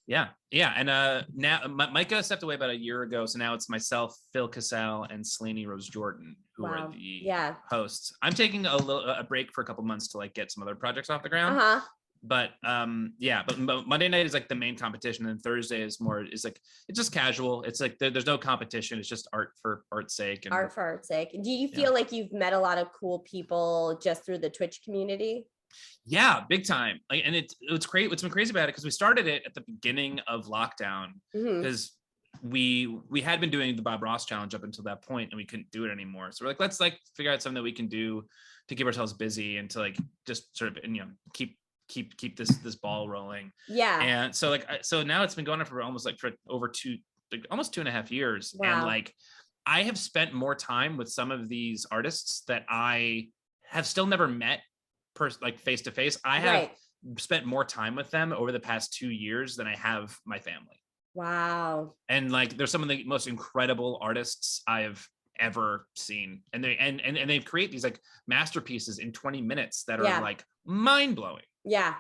Yeah. And now Micah stepped away about a year ago, so now it's myself, Phil Cassell, and Slaney Rose Jordan who are the hosts. I'm taking a break for a couple months to like get some other projects off the ground. But but Monday night is like the main competition, and Thursday is like it's just casual. It's like there's no competition. It's just art for art's sake. And art for art's sake. Do you feel like you've met a lot of cool people just through the Twitch community? Yeah, big time. Like, and it's great. What's been crazy about it, because we started it at the beginning of lockdown, because we had been doing the Bob Ross challenge up until that point, and we couldn't do it anymore. So we're like, let's like figure out something that we can do to keep ourselves busy and to like just sort of keep this ball rolling. Yeah. And so so now it's been going on for almost for over almost 2.5 years. Wow. And like I have spent more time with some of these artists that I have still never met face to face. I have spent more time with them over the past 2 years than I have my family. Wow. And like they're some of the most incredible artists I have ever seen, and they create these like masterpieces in 20 minutes that are like mind-blowing. Yeah,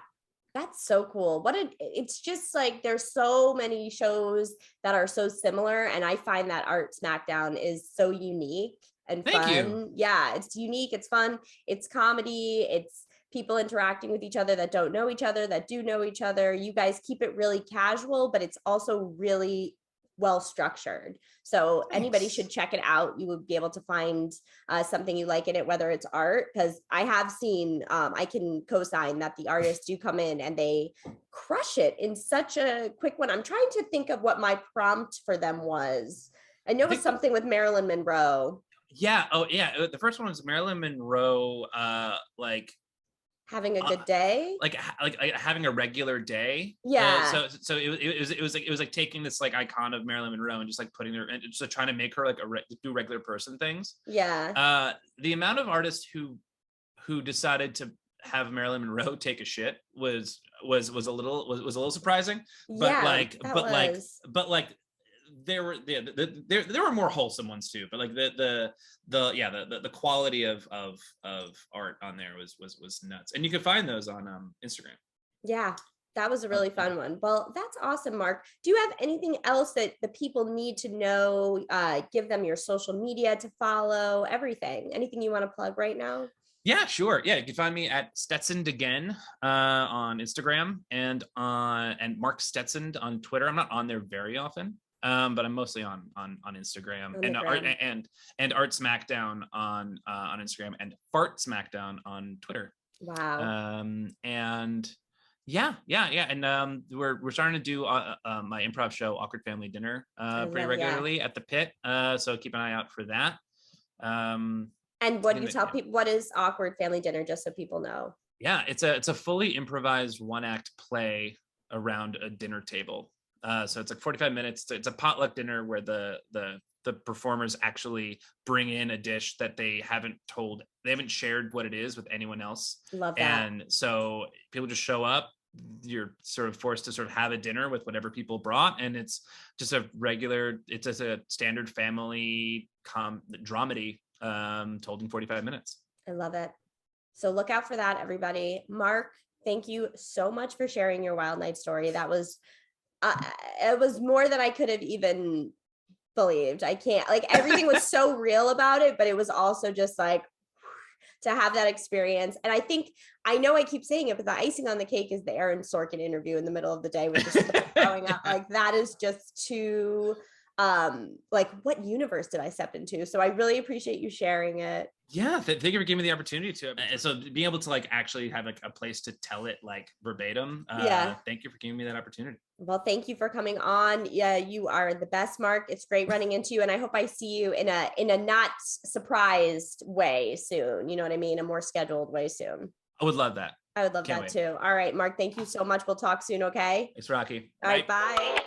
that's so cool. It's just like there's so many shows that are so similar, and I find that Art Smackdown is so unique and fun. Thank you. Yeah, it's unique, it's fun, it's comedy, it's people interacting with each other that don't know each other, that do know each other. You guys keep it really casual, but it's also really well structured. So anybody should check it out. You will be able to find something you like in it, whether it's art, because I have seen, I can co-sign that the artists do come in and they crush it in such a quick one. I'm trying to think of what my prompt for them was. I know it was something with Marilyn Monroe. Yeah. Oh, yeah. The first one was Marilyn Monroe, like having a good day, like having a regular day. Yeah. So it was like taking this like icon of Marilyn Monroe and just like putting her and just trying to make her like do regular person things. Yeah. The amount of artists who decided to have Marilyn Monroe take a shit was a little surprising. But yeah, like there were more wholesome ones too, but like the quality of art on there was nuts, and you could find those on Instagram. Yeah, that was a really fun one. Well, that's awesome, Mark. Do you have anything else that the people need to know? Give them your social media to follow, everything. Anything you want to plug right now? Yeah, sure. Yeah, you can find me at Stetson again on Instagram and Mark Stetson on Twitter. I'm not on there very often, but I'm mostly on Instagram and Art Smackdown on Instagram and Fart Smackdown on Twitter. Wow. And yeah, and we're starting to do my improv show Awkward Family Dinner pretty regularly at the Pit. So keep an eye out for that. And what do you tell people? What is Awkward Family Dinner, just so people know? Yeah, it's a fully improvised one-act play around a dinner table. So it's like 45 minutes. It's a potluck dinner where the performers actually bring in a dish that they haven't shared what it is with anyone else. Love that. And so people just show up. You're sort of forced to sort of have a dinner with whatever people brought, and it's just it's just a standard family dramedy told in 45 minutes. I love it. So look out for that, everybody. Mark, thank you so much for sharing your Wild Night story. That was it was more than I could have even believed. I can't, like, everything was so real about it, but it was also just like to have that experience. And I know I keep saying it, but the icing on the cake is the Aaron Sorkin interview in the middle of the day with just growing up. Like, that is just too like, what universe did I step into? So I really appreciate you sharing it. Yeah, thank you for giving me the opportunity to. So being able to like actually have like a place to tell it like verbatim. Thank you for giving me that opportunity. Well, thank you for coming on. Yeah, you are the best, Mark. It's great running into you, and I hope I see you in a not surprised way soon. You know what I mean? A more scheduled way soon. I would love that. I would love that too. All right, Mark, thank you so much. We'll talk soon, okay? Thanks, Rocky. All right, bye.